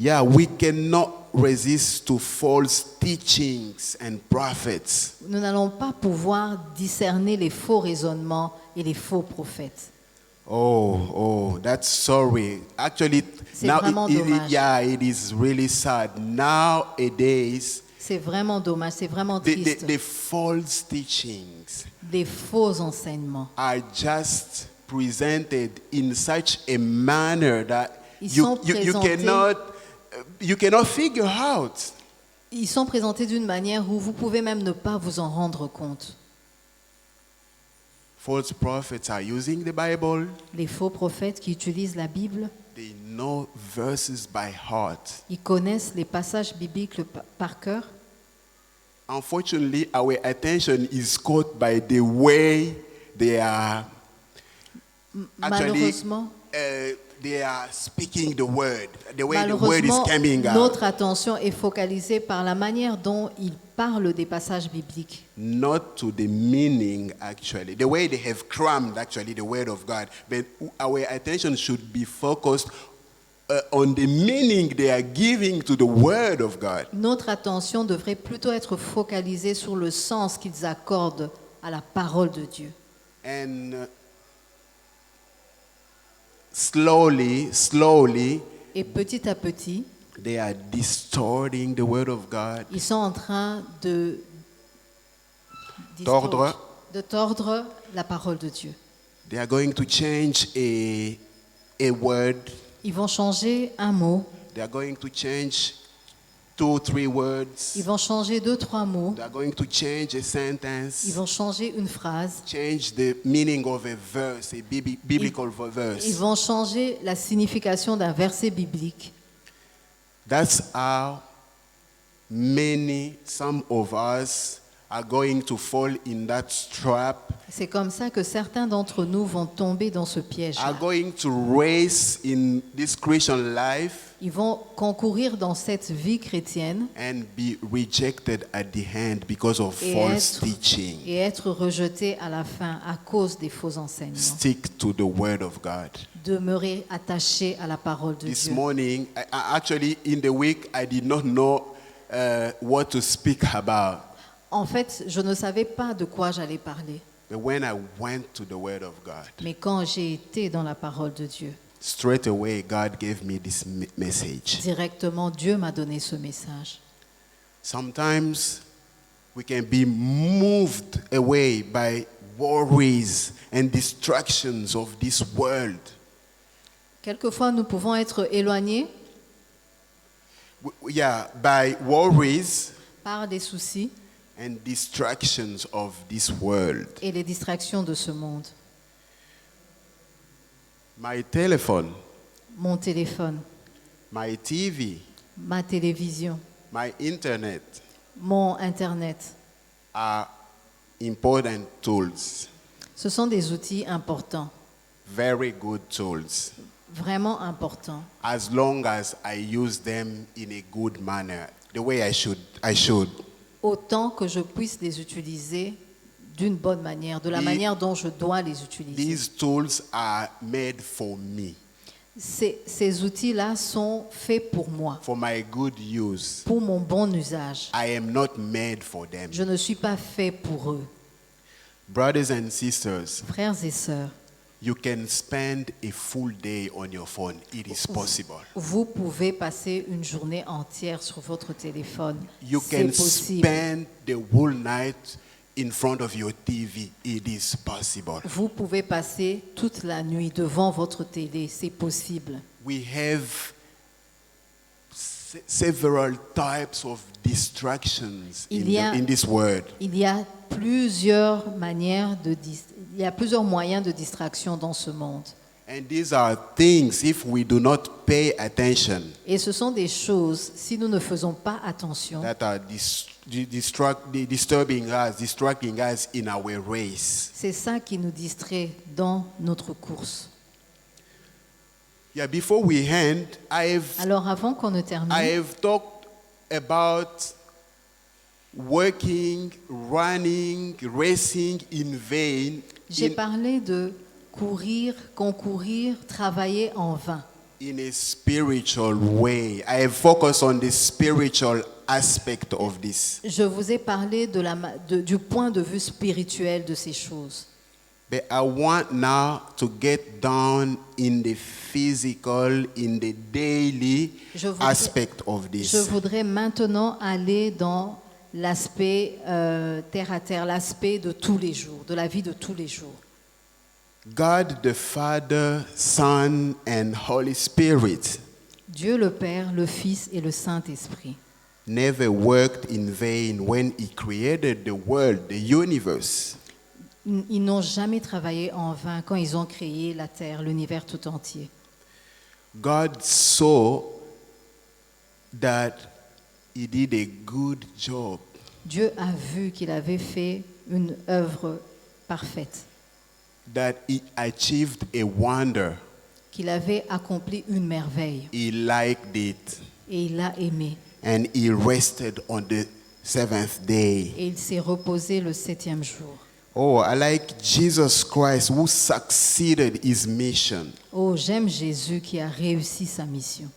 Yeah, we cannot resist to false teachings and prophets. Nous n'allons pas pouvoir discerner les faux raisonnements et les faux prophètes. Oh, that's sorry. Actually, C'est now vraiment dommage. it is really sad. Nowadays, C'est vraiment dommage, c'est vraiment the triste. false teachings Des faux enseignements. are just presented in such a manner that Ils you, sont you, you présentés- cannot figure out. Ils sont présentés d'une manière où vous pouvez même ne pas vous en rendre compte. False prophets are using the Bible. Les faux prophètes qui utilisent la Bible, They know verses by heart. ils connaissent les passages bibliques par cœur. Unfortunately, our attention is caught by the way they are actually Malheureusement, they are speaking the word, the way the word is Malheureusement, coming out. notre attention est focalisée par la manière dont ils parlent des passages bibliques, Not to the meaning, actually. The way they have crammed, actually, the word of God. But our attention should be focused on the meaning they are giving to the word of God. Notre attention devrait plutôt être focalisée sur le sens qu'ils accordent à la parole de Dieu. And slowly, Et petit à petit, they are distorting the word of God. ils sont en train de Tordre. tordre la parole de Dieu. They are going to change a word. Ils vont changer un mot, They are going to change 2, 3 words. ils vont changer 2, 3 mots, They are going to change a ils sentence. vont changer une phrase, Change the meaning of a verse, a biblical ils verse. vont changer la signification d'un verset biblique. That's how some of us are going to fall in that trap, C'est comme ça que certains d'entre nous vont tomber dans ce piège. are going to race in this Christian life Ils vont concourir dans cette vie chrétienne and be rejected at the end because of et false être, teaching. et être rejetés à la fin à cause des faux enseignements. Stick to the word of God. Demeurer attachés à la parole de This Dieu. morning, actually in the week, I did not know what to speak about. En fait, je ne savais pas de quoi j'allais parler. But when I went to the word of God, Mais quand j'ai été dans la parole de Dieu, straight away God gave me this message. directement, Dieu m'a donné ce message. Sometimes we can be moved away by worries and distractions of this world. Quelquefois, nous pouvons être éloignés By worries par des soucis and distractions of this world. et les distractions de ce monde. My telephone, Mon téléphone, my TV, ma télévision, my internet mon Internet, are important tools, ce sont des outils importants, very good tools, vraiment importants, as long as I use them in a good manner, the way I should. autant que je puisse les utiliser d'une bonne manière, de la manière dont je dois les utiliser. These tools are made for me, Ces outils-là sont faits pour moi, for my good use. pour mon bon usage. I am not made for them. Je ne suis pas fait pour eux. Brothers and sisters, Frères et sœurs, you can spend a full day on your phone. It is possible. vous pouvez passer une journée entière sur votre téléphone. You C'est can possible. spend the whole night in front of your TV. It is possible. Vous pouvez passer toute la nuit devant votre télé. C'est possible. We have several types of distractions in this world. Il y a plusieurs moyens de distraction dans ce monde. And these are things, if we do not pay attention, Et ce sont des choses, si nous ne faisons pas attention, that are distracting us in our race. c'est ça qui nous distrait dans notre course. Yeah, before we end, Alors avant qu'on ne termine, I have talked about working, running, racing in vain j'ai parlé de courir, concourir, travailler en vain. in a spiritual way. I have focused on the spiritual aspect of this. Je vous ai parlé du point de vue spirituel de ces choses. But I want now to get down in the physical, in the daily aspect of this. Je voudrais maintenant aller dans l'aspect terre à terre, l'aspect de tous les jours, de la vie de tous les jours. God the Father, Son, and Holy Spirit Dieu le Père, le Fils et le Saint-Esprit never worked in vain when He created the world, the universe. Ils n'ont jamais travaillé en vain quand ils ont créé la terre, l'univers tout entier. God saw that He did a good job. Dieu a vu qu'il avait fait une œuvre parfaite, That He achieved a wonder. qu'il avait accompli une merveille he liked it, et il l'a aimé. and he rested on the seventh day. Et il s'est reposé le 7e jour. Oh, I like Jesus Christ who succeeded his mission. Oh, j'aime Jésus qui a réussi sa mission.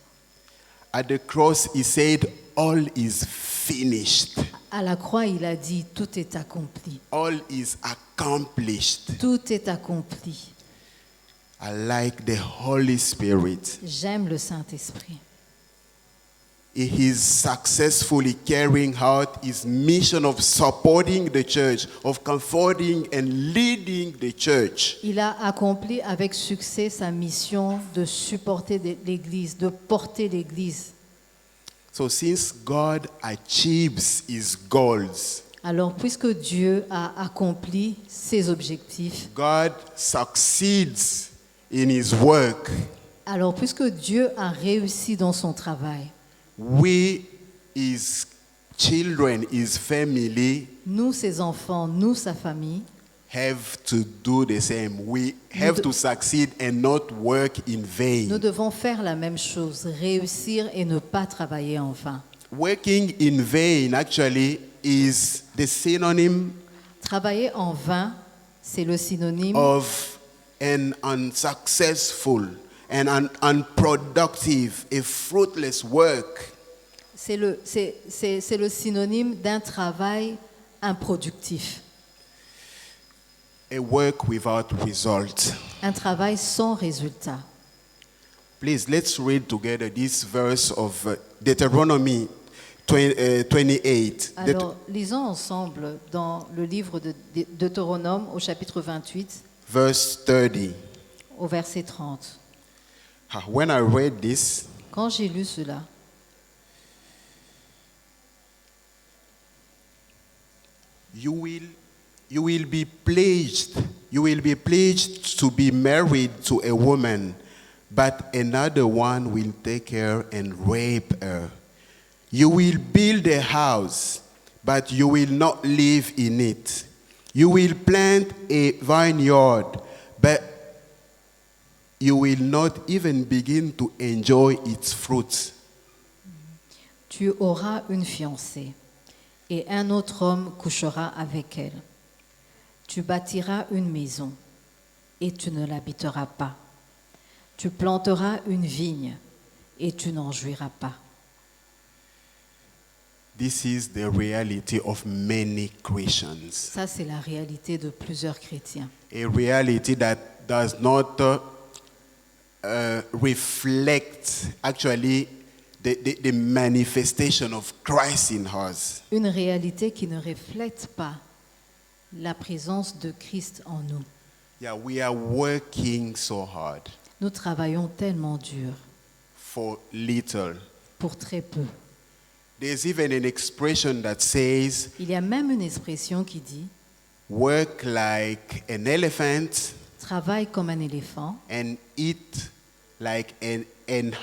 At the cross, he said, all is finished. À la croix, il a dit, tout est accompli. All is accomplished. Tout est accompli. I like the Holy Spirit. J'aime le Saint-Esprit. He is successfully carrying out his mission of supporting the church, of comforting and leading the church. Il a accompli avec succès sa mission de supporter l'Église, de porter l'Église. So since God achieves his goals, Alors, puisque Dieu a accompli ses objectifs, God succeeds in his work, alors puisque Dieu a réussi dans son travail, we, his children, his family, nous, ses enfants, nous, sa famille, have to do the same. We have to succeed and not work in nous vain. devons faire la même chose, réussir et ne pas travailler en vain. Working in vain actually is the synonym Travailler en vain, c'est le synonyme of an unsuccessful and an unproductive, a fruitless work. c'est le synonyme d'un travail improductif, A work without result. un travail sans résultat. Please, let's read together this verse of Deuteronomy 28. Alors, lisons ensemble dans le livre de Deutéronome au chapitre 28, Verse 30. au verset 30. When I read this, Quand j'ai lu cela, you will be pleased. You will be pleased to be married to a woman, but another one will take her and rape her. You will build a house, but you will not live in it. You will plant a vineyard, but you will not even begin to enjoy its fruits. tu auras une fiancée, et un autre homme couchera avec elle. Tu bâtiras une maison, et tu ne l'habiteras pas. Tu planteras une vigne, et tu n'en jouiras pas. This is the reality of many Christians. Ça, c'est la réalité de plusieurs chrétiens. A reality that does not reflect actually the manifestation of Christ in us. Une réalité qui ne reflète pas la présence de Christ en nous. Yeah, we are working so hard Nous travaillons tellement dur for little. pour très peu. There's even an expression that says, Il y a même une expression qui dit work like an elephant « travaille comme un éléphant and eat like an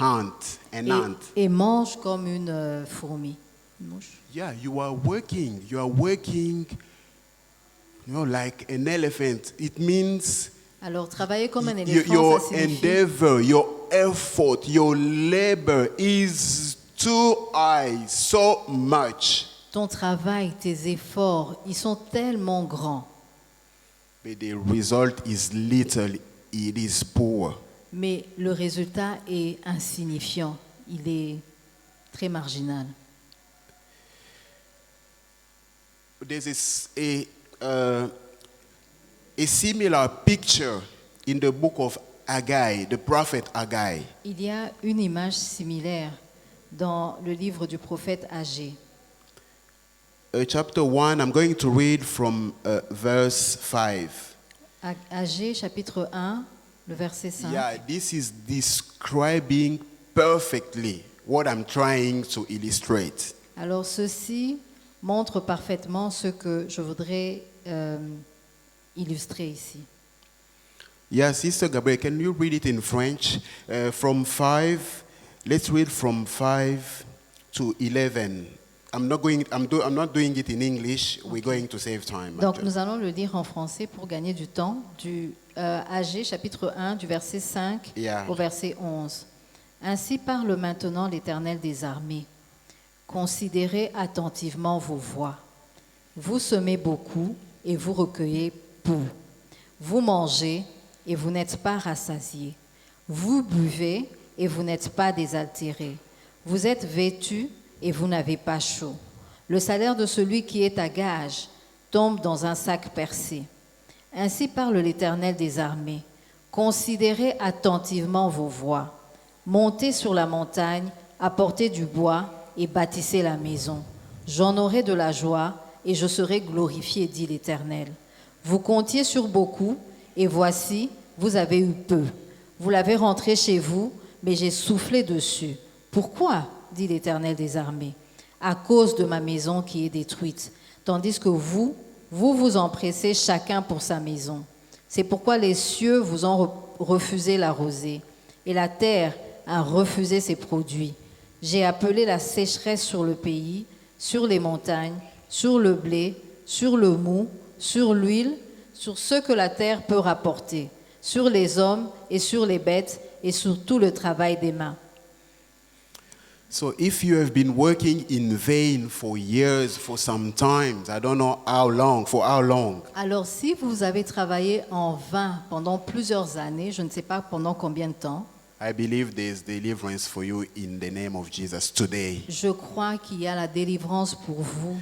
ant. et mange comme une fourmi. » Une mouche. Yeah, you are working, like an elephant. It means Alors, travailler comme un éléphant, your ça signifie endeavor, your effort, your labor is too high, so much. ton travail, tes efforts, ils sont tellement grands, But the result is little, it is poor. mais le résultat est insignifiant, il est très marginal. There's a similar picture in the book of Haggai, the prophet Haggai. Il y a une image similaire dans le livre du prophète Agé. Chapter 1, I'm going to read from verse 5. Agé, chapitre 1, le verset 5. Yeah, this is describing perfectly what I'm trying to illustrate. Alors ceci montre parfaitement ce que je voudrais illustrer ici. Yeah, Sister Gabrielle, can you read it in French? From 5, let's read from 5 to 11. I'm not doing it in English. We're going to save time. Donc actually. nous allons le lire en français pour gagner du temps, du Agé, chapitre 1, du verset 5 Yeah. au verset 11. Ainsi parle maintenant l'Éternel des armées. Considérez attentivement vos voies. Vous semez beaucoup et vous recueillez peu. Vous mangez et vous n'êtes pas rassasiés. Vous buvez et vous n'êtes pas désaltérés. Vous êtes vêtus et vous n'avez pas chaud. Le salaire de celui qui est à gage tombe dans un sac percé. Ainsi parle l'Éternel des armées. Considérez attentivement vos voies. Montez sur la montagne, apportez du bois et bâtissez la maison. J'en aurai de la joie et je serai glorifié, dit l'Éternel. Vous comptiez sur beaucoup et voici, vous avez eu peu. Vous l'avez rentré chez vous, mais j'ai soufflé dessus. Pourquoi, dit l'Éternel des armées? À cause de ma maison qui est détruite, tandis que vous vous empressez chacun pour sa maison. C'est pourquoi les cieux vous ont refusé la rosée, et la terre a refusé ses produits. J'ai appelé la sécheresse sur le pays, sur les montagnes, sur le blé, sur le mou, sur l'huile, sur ce que la terre peut rapporter, sur les hommes et sur les bêtes et sur tout le travail des mains. So if you have been working in vain for years, for some times, I don't know how long, for how long, Alors si vous avez travaillé en vain pendant plusieurs années, je ne sais pas pendant combien de temps, I believe there's deliverance for you in the name of Jesus today. je crois qu'il y a la délivrance pour vous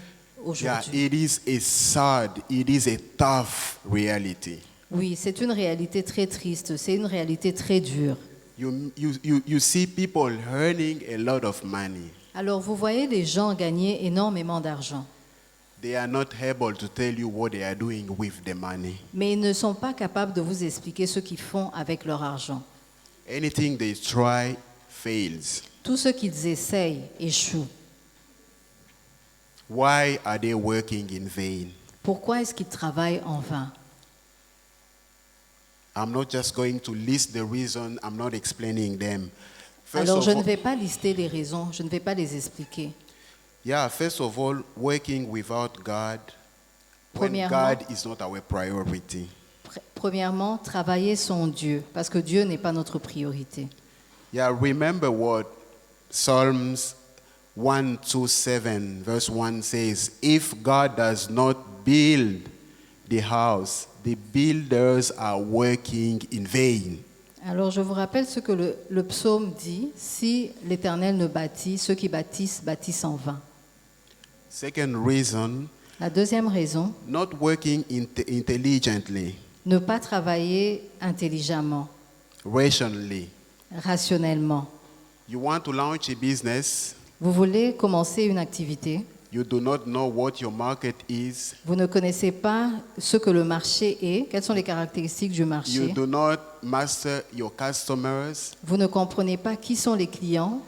Yeah, aujourd'hui. it is a sad, it is a tough reality. Oui, c'est une réalité très triste, c'est une réalité très dure. You see people earning a lot of money. Alors vous voyez les gens gagner énormément d'argent, They are not able to tell you what they are doing with the money. mais ils ne sont pas capables de vous expliquer ce qu'ils font avec leur argent. Anything they try fails. Tout ce qu'ils essayent échoue. Why are they working in vain? Pourquoi est-ce qu'ils travaillent en vain? I'm not just going to list the reason, I'm not explaining them. First Alors of je ne all, vais pas lister les raisons, je ne vais pas les expliquer. first of all, working without God, when Premièrement- God is not our priority. Premièrement, travailler son Dieu, parce que Dieu n'est pas notre priorité. Remember what Psalms 127 verse 1 says, if God does not build the house, the builders are working in vain. Alors je vous rappelle ce que le psaume dit, si l'Éternel ne bâtit, ceux qui bâtissent, bâtissent en vain. Second reason, La deuxième raison, not working intelligently, ne pas travailler intelligemment, rationally. rationnellement. You want to launch a business, Vous voulez commencer une activité, you do not know what your market is, vous ne connaissez pas ce que le marché est, quelles sont les caractéristiques du you marché, do not master your customers, vous ne comprenez pas qui sont les clients,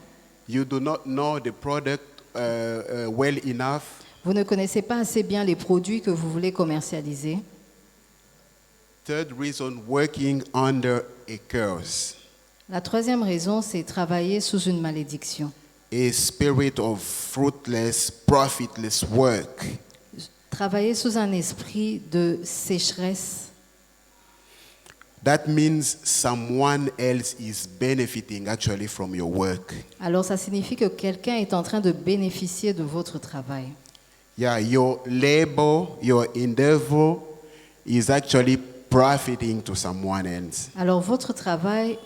you do not know the product well enough, vous ne connaissez pas assez bien les produits que vous voulez commercialiser. third reason, working under a curse, La troisième raison, c'est travailler sous une malédiction. a spirit of fruitless, profitless work. Travailler sous un esprit de sécheresse, That means someone else is benefiting actually from your work. alors ça signifie que quelqu'un est en train de bénéficier de votre travail. Your labor, your endeavor is actually profiting to someone else. Alors votre travail,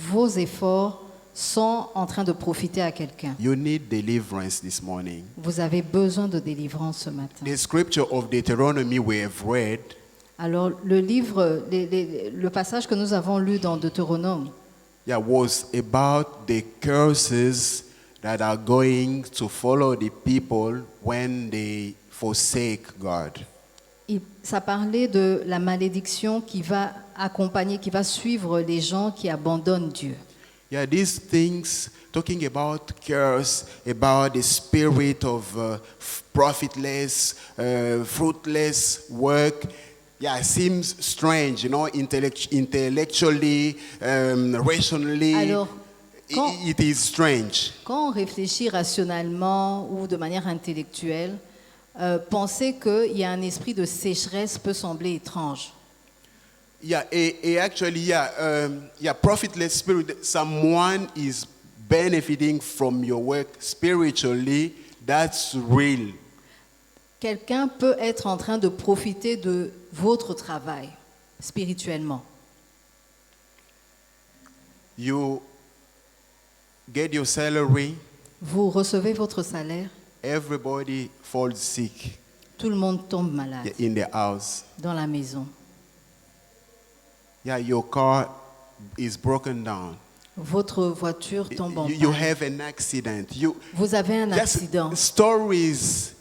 vos efforts sont en train de profiter à quelqu'un. You need deliverance this morning. Vous avez besoin de délivrance ce matin. The scripture of Deuteronomy we have read Alors le livre, le passage que nous avons lu dans Deutéronome, was about the curses that are going to follow the people when they forsake God. ça parlait de la malédiction qui va accompagner, qui va suivre les gens qui abandonnent Dieu. These things, talking about curse, about the spirit of profitless, fruitless work, seems strange, intellectually, rationally. Alors, quand- It is strange. Quand on réfléchit rationnellement ou de manière intellectuelle, penser qu'il y a un esprit de sécheresse peut sembler étrange. profitless spirit. Someone is benefiting from your work spiritually. That's real. Quelqu'un peut être en train de profiter de votre travail spirituellement. You get your salary. Vous recevez votre salaire, Everybody falls sick tout le monde tombe malade in the house. dans la maison. Your car is broken down. Votre voiture tombe en You panne. have an accident. Vous avez un Just accident. stories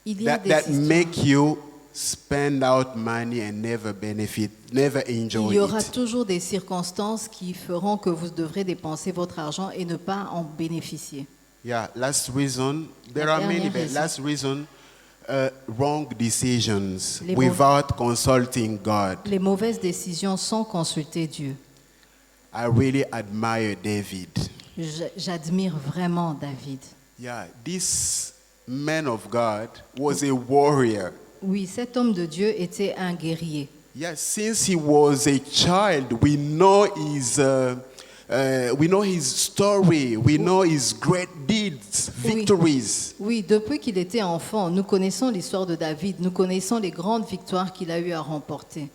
Il y a des that histoires. make you spend out money and never benefit, never enjoy Il y aura it. toujours des circonstances qui feront que vous devrez dépenser votre argent et ne pas en bénéficier. Last reason, there La are many, dernière but raison. last reason, wrong decisions Les without consulting God. Les mauvaises décisions sans consulter Dieu. I really admire David. J'admire vraiment David. This man of God was a warrior. Oui, cet homme de Dieu était un guerrier. Since he was a child, we know his story, we know his great deeds, victories. Oui, depuis qu'il était enfant, nous connaissons l'histoire de David, nous connaissons les grandes victoires qu'il a eu à remporter.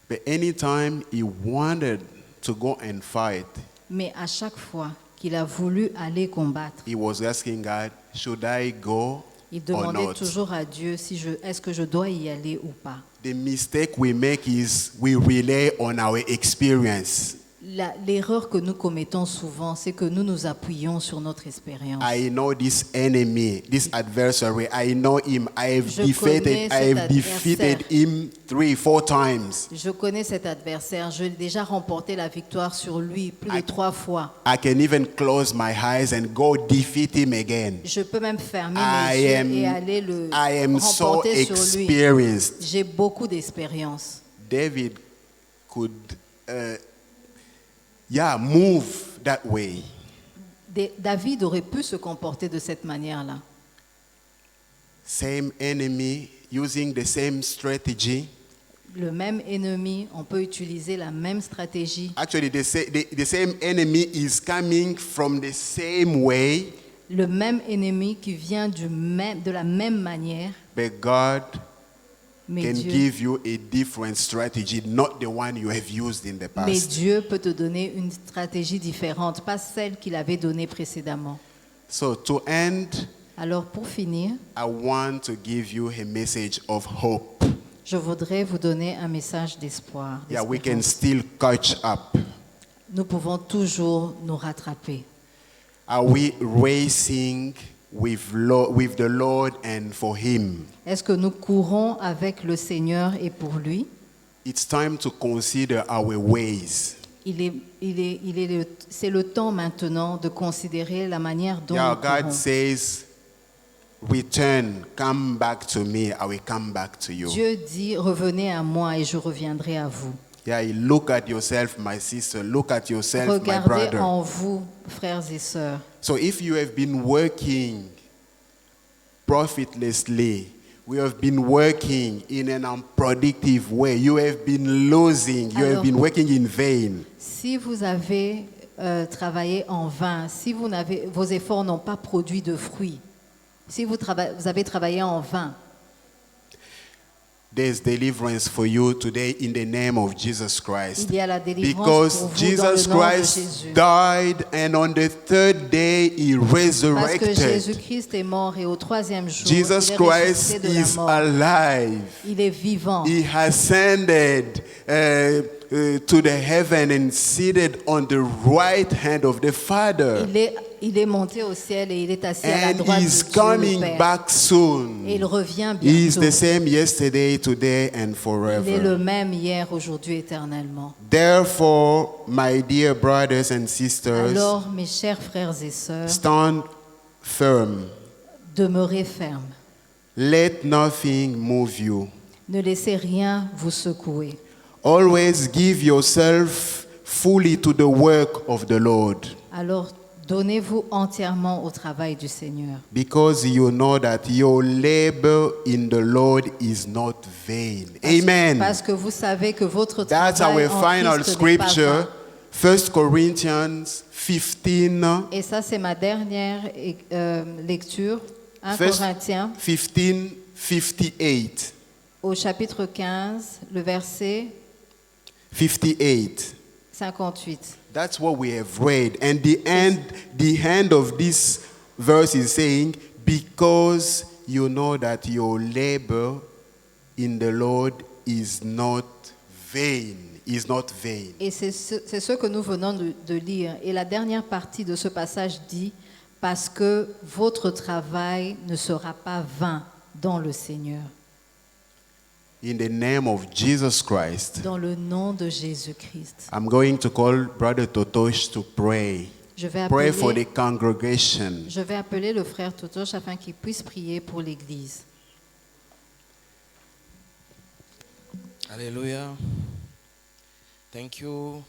But anytime he wanted to go and fight, Mais à chaque fois qu'il a voulu aller combattre, he was asking God, should I go il or demandait not? toujours à Dieu est-ce que je dois y aller ou pas. The mistake we make is we rely on our experience. L'erreur que nous commettons souvent, c'est que nous nous appuyons sur notre expérience. I know this enemy, this adversary. I know him. I have Je connais cet defeated him 3-4 times. Je connais cet adversaire. J'ai déjà remporté la victoire sur lui plus de 3 fois. I can even close my eyes and go defeat him again. Je peux même fermer mes yeux et aller le I am so remporter sur lui. experienced. J'ai beaucoup d'expérience. David could, move that way. David aurait pu se comporter de cette manière-là. Same enemy, using the same strategy. Le même ennemi, on peut utiliser la même stratégie. Actually, the same enemy is coming from the same way. Le même ennemi qui vient de la même manière. But God Mais can Dieu, give you a different strategy, not the one you have used in the mais past. Dieu peut te donner une stratégie différente, pas celle qu'il avait donnée précédemment. So to end, Alors pour finir, I want to give you a message of hope. je voudrais vous donner un message d'espoir. We can d'espérance. still catch up. Nous pouvons toujours nous rattraper. Are we racing with the Lord and for Him? Est-ce que nous courons avec le Seigneur et pour lui? It's time to consider our ways. C'est le temps maintenant de considérer la manière dont nous God courons. says, return, come back to me, I will come back to you. Dieu dit, revenez à moi et je reviendrai à vous. Look at yourself, my sister. Look at yourself, my Regardez brother. en vous, frères et sœurs. So if you have been working profitlessly, we have been working in an unproductive way, you have been losing, you have been working in vain. Si vous avez travaillé en vain, si vos efforts n'ont pas produit de fruits, si vous avez travaillé en vain, There's deliverance for you today in the name of Jesus Christ. il y a la délivrance Because pour vous Jesus dans le nom de Christ Jésus. died and on the third day he Parce que resurrected. Jésus-Christ est mort et au troisième jour, Jesus il est Christ ressuscité de la is mort. alive. Il est vivant. He ascended to the heaven and seated on the right hand of the Father. Il est monté au ciel et il est assis à la And droite he's de Dieu le coming Père. back soon. Et il revient He is the bientôt. same yesterday, today, and Il est forever. le même hier, aujourd'hui, éternellement. Therefore, my dear brothers and sisters, Alors, mes chers frères et sœurs, stand firm. demeurez fermes. Let nothing move you. Ne laissez rien vous secouer. Always give yourself fully to the work of the Lord. Alors, Donnez-vous entièrement au travail du Seigneur. because you know that your labor in the Lord is not vain. Amen. Parce que vous savez que votre That's travail our en final Christ n'est pas scripture, vain. 1 Corinthians 15, Et ça, c'est ma dernière lecture. 1 First- Corinthiens, 15, 58. au chapitre 15, le verset 58. 58. That's what we have read. And the end of this verse is saying, because you know that your labor in the Lord is not vain. Is not vain. Et c'est ce que nous venons de lire. Et la dernière partie de ce passage dit, parce que votre travail ne sera pas vain dans le Seigneur. In the name of Jesus Christ, Dans le nom de Jésus-Christ. I'm going to call Brother Totosh to pray. Je vais Pray for appeler, the congregation. je vais appeler le frère Totosh afin qu'il puisse prier pour l'Église. Hallelujah. Thank you,